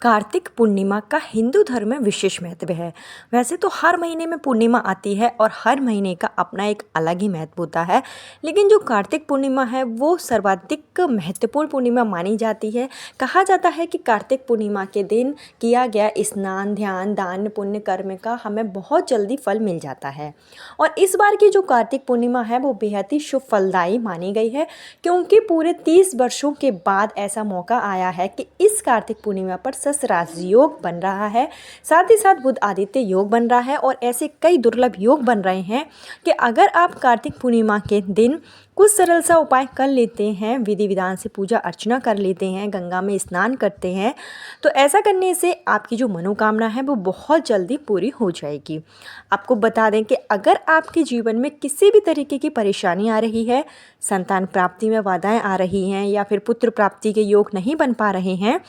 कार्तिक पूर्णिमा का हिंदू धर्म में विशेष महत्व है। वैसे तो हर महीने में पूर्णिमा आती है और हर महीने का अपना एक अलग ही महत्व होता है, लेकिन जो कार्तिक पूर्णिमा है वो सर्वाधिक महत्वपूर्ण पूर्णिमा मानी जाती है। कहा जाता है कि कार्तिक पूर्णिमा के दिन किया गया स्नान, ध्यान, दान, पुण्य कर्म का हमें बहुत जल्दी फल मिल जाता है। और इस बार की जो कार्तिक पूर्णिमा है वो बेहद ही शुभ फलदायी मानी गई है, क्योंकि पूरे 30 वर्षों के बाद ऐसा मौका आया है कि इस कार्तिक पूर्णिमा पर सस राजयोग बन रहा है, साथ ही साथ बुध आदित्य योग बन रहा है और ऐसे कई दुर्लभ योग बन रहे हैं कि अगर आप कार्तिक पूर्णिमा के दिन कुछ सरल सा उपाय कर लेते हैं, विधि विधान से पूजा अर्चना कर लेते हैं, गंगा में स्नान करते हैं, तो ऐसा करने से आपकी जो मनोकामना है वो बहुत जल्दी पूरी हो जाएगी। आपको बता दें कि अगर आपके जीवन में किसी भी तरीके की परेशानी आ रही है, संतान प्राप्ति में बाधाएं आ रही हैं या फिर पुत्र प्राप्ति के योग नहीं बन पा रहे हैं,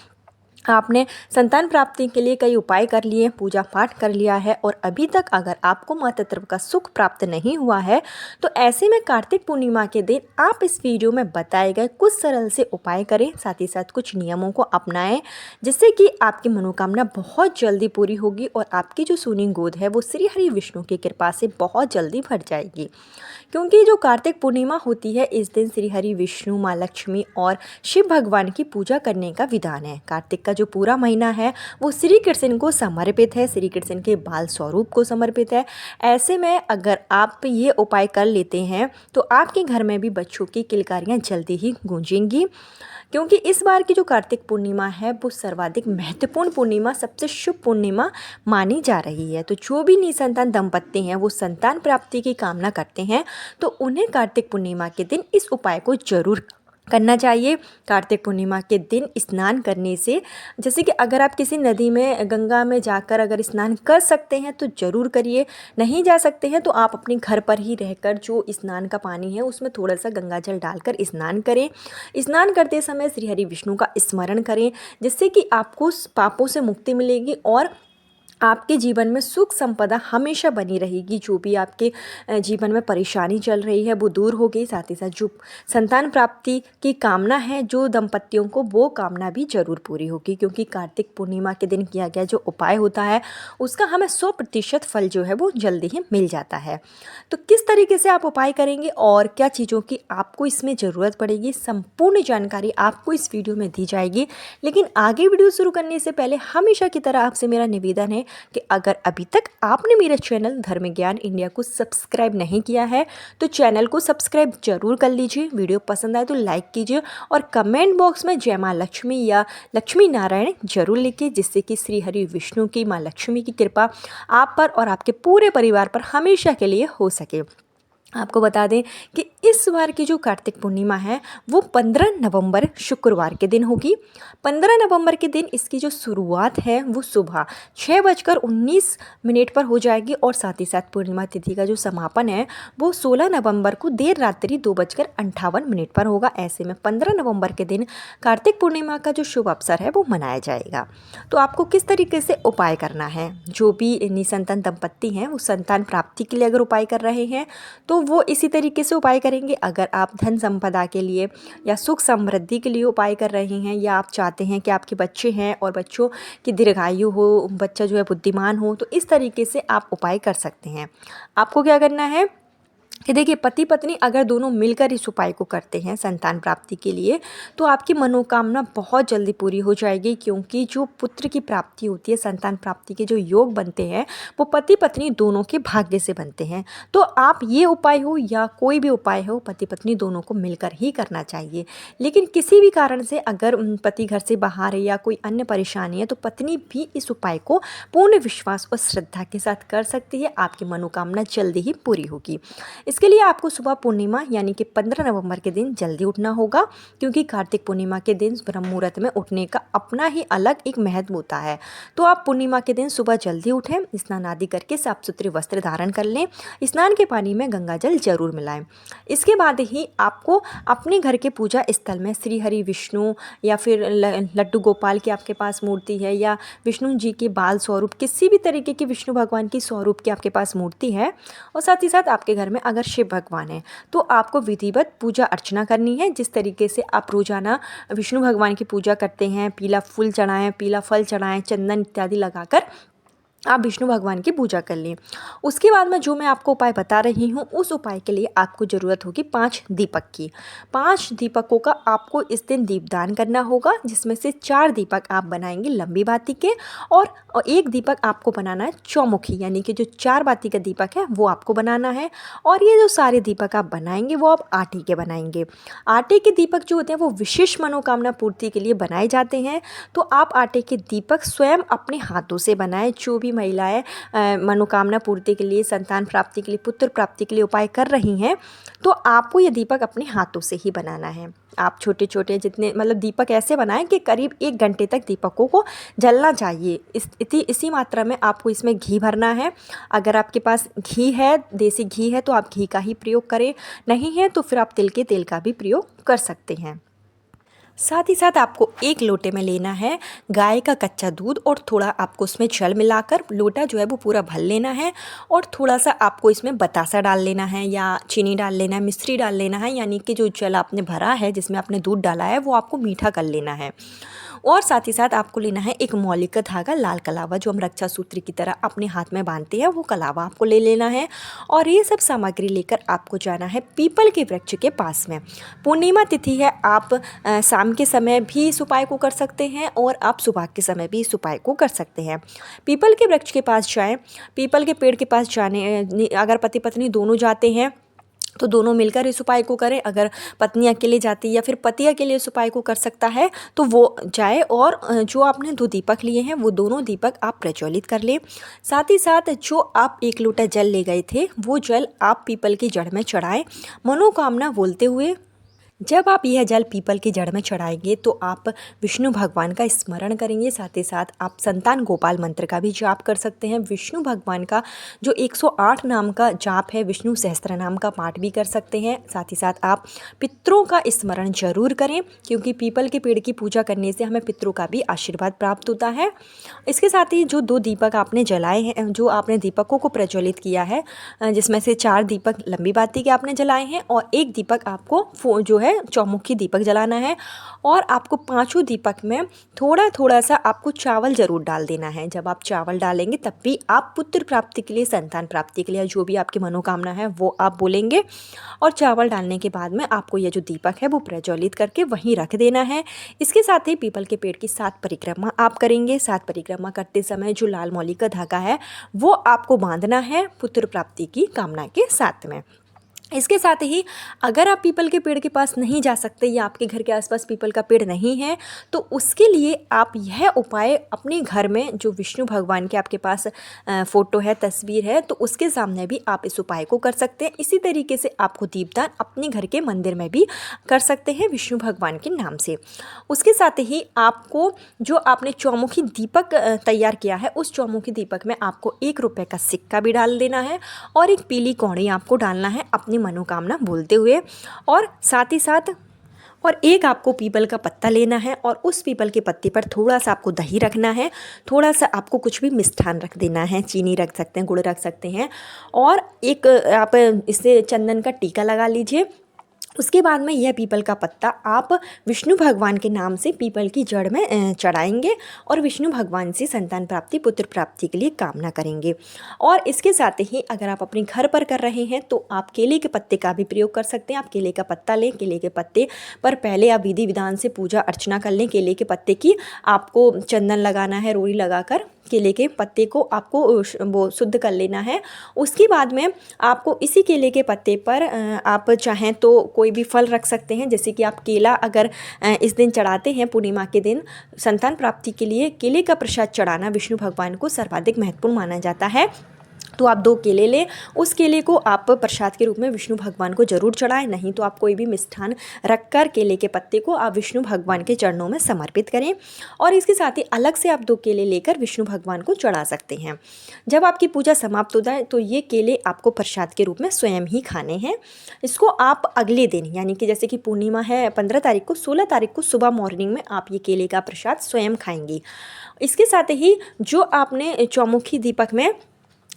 आपने संतान प्राप्ति के लिए कई उपाय कर लिए, पूजा पाठ कर लिया है और अभी तक अगर आपको मातृत्व का सुख प्राप्त नहीं हुआ है, तो ऐसे में कार्तिक पूर्णिमा के दिन आप इस वीडियो में बताए गए कुछ सरल से उपाय करें, साथ ही साथ कुछ नियमों को अपनाएं, जिससे कि आपकी मनोकामना बहुत जल्दी पूरी होगी और आपकी जो सूनी गोद है वो श्री हरि विष्णु की कृपा से बहुत जल्दी भर जाएगी। क्योंकि जो कार्तिक पूर्णिमा होती है, इस दिन श्री हरि विष्णु, माँ लक्ष्मी और शिव भगवान की पूजा करने का विधान है। कार्तिक का जो पूरा महीना है वो श्री कृष्ण को समर्पित है, श्री कृष्ण के बाल स्वरूप को समर्पित है। ऐसे में अगर आप ये उपाय कर लेते हैं तो आपके घर में भी बच्चों की किलकारियाँ जल्दी ही गूंजेंगी, क्योंकि इस बार की जो कार्तिक पूर्णिमा है वो सर्वाधिक महत्वपूर्ण पूर्णिमा, सबसे शुभ पूर्णिमा मानी जा रही है। तो जो भी निसंतान दंपत्ति हैं वो संतान प्राप्ति की कामना करते हैं, तो उन्हें कार्तिक पूर्णिमा के दिन इस उपाय को जरूर करना चाहिए। कार्तिक पूर्णिमा के दिन स्नान करने से, जैसे कि अगर आप किसी नदी में, गंगा में जाकर अगर स्नान कर सकते हैं तो ज़रूर करिए, नहीं जा सकते हैं तो आप अपने घर पर ही रहकर जो स्नान का पानी है उसमें थोड़ा सा गंगा जल डालकर स्नान करें। स्नान करते समय श्री हरि विष्णु का स्मरण करें, जिससे कि आपको पापों से मुक्ति मिलेगी और आपके जीवन में सुख संपदा हमेशा बनी रहेगी। जो भी आपके जीवन में परेशानी चल रही है वो दूर हो गई, साथ ही साथ जो संतान प्राप्ति की कामना है जो दंपतियों को, वो कामना भी जरूर पूरी होगी, क्योंकि कार्तिक पूर्णिमा के दिन किया गया जो उपाय होता है उसका हमें 100% फल जो है वो जल्दी ही मिल जाता है। तो किस तरीके से आप उपाय करेंगे और क्या चीज़ों की आपको इसमें ज़रूरत पड़ेगी, संपूर्ण जानकारी आपको इस वीडियो में दी जाएगी। लेकिन आगे वीडियो शुरू करने से पहले हमेशा की तरह आपसे मेरा निवेदन है कि अगर अभी तक आपने मेरा चैनल धर्म ज्ञान इंडिया को सब्सक्राइब नहीं किया है तो चैनल को सब्सक्राइब जरूर कर लीजिए। वीडियो पसंद आए तो लाइक कीजिए और कमेंट बॉक्स में जय माँ लक्ष्मी या लक्ष्मी नारायण जरूर लिखिए, जिससे कि श्री हरि विष्णु की, माँ लक्ष्मी की कृपा आप पर और आपके पूरे परिवार पर हमेशा के लिए हो सके। आपको बता दें कि इस बार की जो कार्तिक पूर्णिमा है वो 15 नवंबर शुक्रवार के दिन होगी। 15 नवंबर के दिन इसकी जो शुरुआत है वो सुबह 6:19 पर हो जाएगी और साथ ही साथ पूर्णिमा तिथि का जो समापन है वो 16 नवंबर को देर रात्रि 2:58 पर होगा। ऐसे में 15 नवंबर के दिन कार्तिक पूर्णिमा का जो शुभ अवसर है वो मनाया जाएगा। तो आपको किस तरीके से उपाय करना है, जो भी निसंतान दंपत्ति हैं वो संतान प्राप्ति के लिए अगर उपाय कर रहे हैं तो वो इसी तरीके से उपाय करेंगे। अगर आप धन संपदा के लिए या सुख समृद्धि के लिए उपाय कर रहे हैं, या आप चाहते हैं कि आपके बच्चे हैं और बच्चों की दीर्घायु हो, बच्चा जो है बुद्धिमान हो, तो इस तरीके से आप उपाय कर सकते हैं। आपको क्या करना है कि देखिए, पति पत्नी अगर दोनों मिलकर इस उपाय को करते हैं संतान प्राप्ति के लिए, तो आपकी मनोकामना बहुत जल्दी पूरी हो जाएगी, क्योंकि जो पुत्र की प्राप्ति होती है, संतान प्राप्ति के जो योग बनते हैं वो पति पत्नी दोनों के भाग्य से बनते हैं। तो आप ये उपाय हो या कोई भी उपाय हो, पति पत्नी दोनों को मिलकर ही करना चाहिए। लेकिन किसी भी कारण से अगर पति घर से बाहर है या कोई अन्य परेशानी है तो पत्नी भी इस उपाय को पूर्ण विश्वास और श्रद्धा के साथ कर सकती है। आपकी मनोकामना जल्दी ही पूरी होगी। इसके लिए आपको सुबह पूर्णिमा यानी कि 15 नवंबर के दिन जल्दी उठना होगा, क्योंकि कार्तिक पूर्णिमा के दिन ब्रह्म मुहूर्त में उठने का अपना ही अलग एक महत्व होता है। तो आप पूर्णिमा के दिन सुबह जल्दी उठें, स्नान आदि करके साफ सुथरे वस्त्र धारण कर लें, स्नान के पानी में गंगा जल जरूर मिलाएं। इसके बाद ही आपको अपने घर के पूजा स्थल में श्री हरि विष्णु या फिर लड्डू गोपाल की आपके पास मूर्ति है, या विष्णु जी के बाल स्वरूप, किसी भी तरीके की विष्णु भगवान की स्वरूप की आपके पास मूर्ति है, और साथ ही साथ आपके घर में अगर अगर शिव भगवान हैं तो आपको विधिवत पूजा अर्चना करनी है। जिस तरीके से आप रोज़ाना विष्णु भगवान की पूजा करते हैं, पीला फूल चढ़ाएँ, पीला फल चढ़ाएँ, चंदन इत्यादि लगाकर आप विष्णु भगवान की पूजा कर लें। उसके बाद में जो मैं आपको उपाय बता रही हूँ, उस उपाय के लिए आपको ज़रूरत होगी 5 दीपक की। 5 दीपकों का आपको इस दिन दीपदान करना होगा, जिसमें से 4 दीपक आप बनाएंगे लंबी बाती के और 1 दीपक आपको बनाना है चौमुखी, यानी कि जो 4 बाती का दीपक है वो आपको बनाना है। और ये जो सारे दीपक आप बनाएंगे वो आप आटे के बनाएंगे। आटे के दीपक जो होते हैं वो विशेष मनोकामना पूर्ति के लिए बनाए जाते हैं। तो आप आटे के दीपक स्वयं अपने हाथों से बनाएं। जो भी महिलाएं मनोकामना पूर्ति के लिए, संतान प्राप्ति के लिए, पुत्र प्राप्ति के लिए उपाय कर रही हैं, तो आपको ये दीपक अपने हाथों से ही बनाना है। आप छोटे छोटे जितने मतलब दीपक ऐसे बनाएं कि करीब 1 घंटे तक दीपकों को जलना चाहिए। इसी मात्रा में आपको इसमें घी भरना है। अगर आपके पास घी है, देसी घी है, तो आप घी का ही प्रयोग करें, नहीं है तो फिर आप तिल के तेल का भी प्रयोग कर सकते हैं। साथ ही साथ आपको 1 लोटे में लेना है गाय का कच्चा दूध और थोड़ा आपको उसमें जल मिलाकर लोटा जो है वो पूरा भर लेना है। और थोड़ा सा आपको इसमें बतासा डाल लेना है या चीनी डाल लेना है, मिश्री डाल लेना है, यानी कि जो जल आपने भरा है जिसमें आपने दूध डाला है वो आपको मीठा कर लेना है। और साथ ही साथ आपको लेना है एक मौलिक का धागा, लाल कलावा, जो हम रक्षा सूत्र की तरह अपने हाथ में बांधते हैं, वो कलावा आपको ले लेना है। और ये सब सामग्री लेकर आपको जाना है पीपल के वृक्ष के पास में। पूर्णिमा तिथि है, आप शाम के समय भी इस उपाय को कर सकते हैं और आप सुबह के समय भी इस उपाय को कर सकते हैं। पीपल के वृक्ष के पास जाएं। पीपल के पेड़ के पास जाने, अगर पति पत्नी दोनों जाते हैं तो दोनों मिलकर इस उपाय को करें। अगर पत्नी अकेले जाती है या फिर पति अकेले इस उपाय को कर सकता है तो वो जाए। और जो आपने 2 दीपक लिए हैं वो दोनों दीपक आप प्रज्वलित कर लें। साथ ही साथ जो आप 1 लोटा जल ले गए थे वो जल आप पीपल की जड़ में चढ़ाएं, मनोकामना बोलते हुए। जब आप यह जल पीपल की जड़ में चढ़ाएंगे तो आप विष्णु भगवान का स्मरण करेंगे। साथ ही साथ आप संतान गोपाल मंत्र का भी जाप कर सकते हैं। विष्णु भगवान का जो 108 नाम का जाप है, विष्णु सहस्त्र नाम का पाठ भी कर सकते हैं। साथ ही साथ आप पितरों का स्मरण जरूर करें, क्योंकि पीपल के पेड़ की पूजा करने से हमें पितरों का भी आशीर्वाद प्राप्त होता है। इसके साथ ही जो 2 दीपक आपने जलाए हैं, जो आपने दीपकों को प्रज्वलित किया है, जिसमें से 4 दीपक लंबी बाती के आपने जलाए हैं और 1 दीपक आपको जो है चौमुखी दीपक जलाना है। और आपको 5 दीपक में थोड़ा थोड़ा सा आपको चावल ज़रूर डाल देना है। जब आप चावल डालेंगे तब भी आप पुत्र प्राप्ति के लिए, संतान प्राप्ति के लिए, जो भी आपकी मनोकामना है वो आप बोलेंगे। और चावल डालने के बाद में आपको ये जो दीपक है वो प्रज्वलित करके वहीं रख देना है। इसके साथ ही पीपल के पेड़ की 7 परिक्रमा आप करेंगे। 7 परिक्रमा करते समय जो लाल मौली का धागा है वो आपको बांधना है पुत्र प्राप्ति की कामना के साथ में। इसके साथ ही अगर आप पीपल के पेड़ के पास नहीं जा सकते या आपके घर के आसपास पीपल का पेड़ नहीं है तो उसके लिए आप यह उपाय अपने घर में, जो विष्णु भगवान के आपके पास फ़ोटो है, तस्वीर है, तो उसके सामने भी आप इस उपाय को कर सकते हैं। इसी तरीके से आपको दीपदान अपने घर के मंदिर में भी कर सकते हैं विष्णु भगवान के नाम से। उसके साथ ही आपको जो आपने चौमुखी दीपक तैयार किया है उस चौमुखी दीपक में आपको 1 रुपये का सिक्का भी डाल देना है और एक पीली कौड़ी आपको डालना है अपनी मनोकामना बोलते हुए। और साथ ही साथ एक आपको पीपल का पत्ता लेना है और उस पीपल के पत्ते पर थोड़ा सा आपको दही रखना है, थोड़ा सा आपको कुछ भी मिष्ठान रख देना है, चीनी रख सकते हैं, गुड़ रख सकते हैं। और एक आप इससे चंदन का टीका लगा लीजिए। उसके बाद में यह पीपल का पत्ता आप विष्णु भगवान के नाम से पीपल की जड़ में चढ़ाएंगे और विष्णु भगवान से संतान प्राप्ति, पुत्र प्राप्ति के लिए कामना करेंगे। और इसके साथ ही अगर आप अपने घर पर कर रहे हैं तो आप केले के पत्ते का भी प्रयोग कर सकते हैं। आप केले का पत्ता लें, केले के पत्ते पर पहले आप विधि विधान से पूजा अर्चना कर लें। केले के पत्ते की आपको चंदन लगाना है, रोड़ी लगाकर केले के पत्ते को आपको वो शुद्ध कर लेना है। उसके बाद में आपको इसी केले के पत्ते पर आप चाहें तो कोई भी फल रख सकते हैं। जैसे कि आप केला अगर इस दिन चढ़ाते हैं, पूर्णिमा के दिन संतान प्राप्ति के लिए केले का प्रसाद चढ़ाना विष्णु भगवान को सर्वाधिक महत्वपूर्ण माना जाता है। तो आप 2 केले लें, उस केले को आप प्रसाद के रूप में विष्णु भगवान को जरूर चढ़ाएं। नहीं तो आप कोई भी मिष्ठान रखकर केले के पत्ते को आप विष्णु भगवान के चरणों में समर्पित करें। और इसके साथ ही अलग से आप 2 केले लेकर विष्णु भगवान को चढ़ा सकते हैं। जब आपकी पूजा समाप्त हो जाए तो ये केले आपको प्रसाद के रूप में स्वयं ही खाने हैं। इसको आप अगले दिन, यानी कि जैसे कि पूर्णिमा है 15 तारीख को, 16 तारीख को सुबह मॉर्निंग में आप ये केले का प्रसाद स्वयं खाएंगी। इसके साथ ही जो आपने चौमुखी दीपक में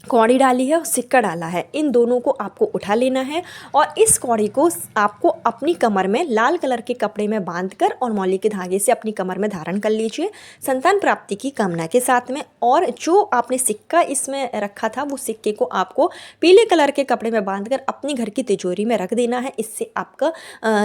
कौड़ी डाली है और सिक्का डाला है, इन दोनों को आपको उठा लेना है और इस कौड़ी को आपको अपनी कमर में लाल कलर के कपड़े में बांधकर और मौली के धागे से अपनी कमर में धारण कर लीजिए संतान प्राप्ति की कामना के साथ में। और जो आपने सिक्का इसमें रखा था वो सिक्के को आपको पीले कलर के कपड़े में बांधकर अपनी घर की तिजोरी में रख देना है। इससे आपका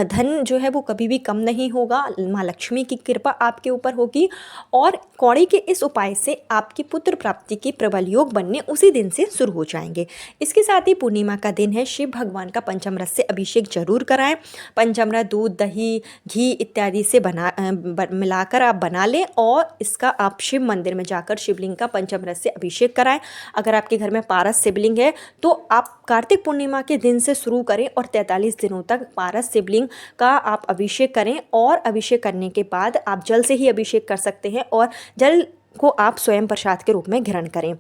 धन जो है वो कभी भी कम नहीं होगा, माँ लक्ष्मी की कृपा आपके ऊपर होगी और कौड़ी के इस उपाय से आपकी पुत्र प्राप्ति के प्रबल योग बनने उसी दिन से शुरू हो जाएंगे। इसके साथ ही पूर्णिमा का दिन है, शिव भगवान का पंचामृत से अभिषेक जरूर कराएं। पंचामृत दूध, दही, घी इत्यादि से मिलाकर आप बना लें और इसका आप शिव मंदिर में जाकर शिवलिंग का पंचामृत से अभिषेक कराएं। अगर आपके घर में पारस शिवलिंग है तो आप कार्तिक पूर्णिमा के दिन से शुरू करें और 43 दिनों तक पारस शिवलिंग का आप अभिषेक करें और अभिषेक करने के बाद आप जल से ही अभिषेक कर सकते हैं और जल को आप स्वयं प्रसाद के रूप में ग्रहण करें।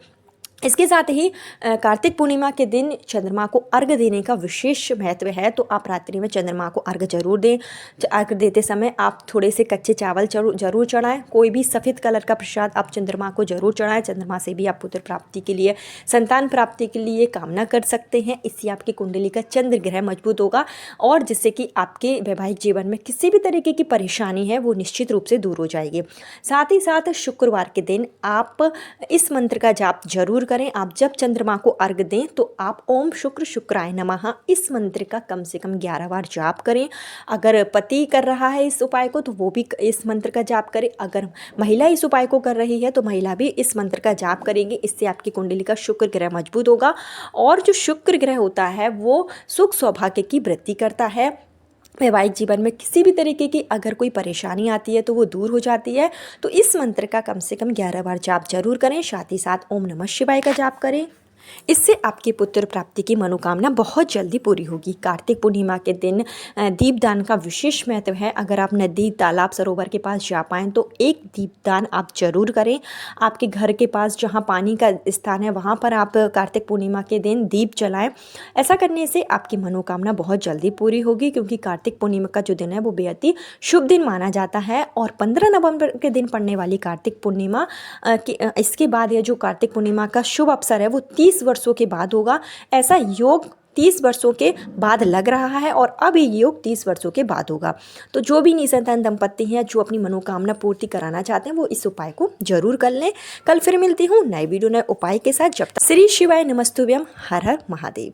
इसके साथ ही कार्तिक पूर्णिमा के दिन चंद्रमा को अर्घ देने का विशेष महत्व है, तो आप रात्रि में चंद्रमा को अर्घ जरूर दें। अर्घ देते समय आप थोड़े से कच्चे चावल जरूर चढ़ाएं। कोई भी सफ़ेद कलर का प्रसाद आप चंद्रमा को जरूर चढ़ाएं। चंद्रमा से भी आप पुत्र प्राप्ति के लिए, संतान प्राप्ति के लिए कामना कर सकते हैं। इससे आपकी कुंडली का चंद्र ग्रह मजबूत होगा और जिससे कि आपके वैवाहिक जीवन में किसी भी तरीके की परेशानी है वो निश्चित रूप से दूर हो जाएगी। साथ ही साथ शुक्रवार के दिन आप इस मंत्र का जाप जरूर करें। आप जब चंद्रमा को अर्घ दें तो आप ओम शुक्र शुक्राय नमः इस मंत्र का कम से कम 11 बार जाप करें। अगर पति कर रहा है इस उपाय को तो वो भी इस मंत्र का जाप करें। अगर महिला इस उपाय को कर रही है तो महिला भी इस मंत्र का जाप करेंगे। इससे आपकी कुंडली का शुक्र ग्रह मजबूत होगा और जो शुक्र ग्रह होता है वो सुख सौभाग्य की वृद्धि करता है। वैवाहिक जीवन में किसी भी तरीके की अगर कोई परेशानी आती है तो वो दूर हो जाती है। तो इस मंत्र का कम से कम 11 बार जाप जरूर करें। साथ ही साथ ओम नमः शिवाय का जाप करें। इससे आपकी पुत्र प्राप्ति की मनोकामना बहुत जल्दी पूरी होगी। कार्तिक पूर्णिमा के दिन दीपदान का विशेष महत्व है। अगर आप नदी, तालाब, सरोवर के पास जा पाएँ तो एक दीपदान आप जरूर करें। आपके घर के पास जहाँ पानी का स्थान है वहाँ पर आप कार्तिक पूर्णिमा के दिन दीप जलाएं। ऐसा करने से आपकी मनोकामना बहुत जल्दी पूरी होगी, क्योंकि कार्तिक पूर्णिमा का जो दिन है वो बेहद ही शुभ दिन माना जाता है। और 15 नवंबर के दिन पड़ने वाली कार्तिक पूर्णिमा इसके बाद यह जो कार्तिक पूर्णिमा का शुभ अवसर है वो 30 वर्षों के बाद होगा। ऐसा योग 30 वर्षों के बाद लग रहा है और अब ये योग 30 वर्षों के बाद होगा। तो जो भी निसंतान दंपत्ति हैं जो अपनी मनोकामना पूर्ति कराना चाहते हैं वो इस उपाय को जरूर कर लें। कल फिर मिलती हूँ नए वीडियो, नए उपाय के साथ। जब तक श्री शिवाय नमस्तुभ्यम। हर हर महादेव।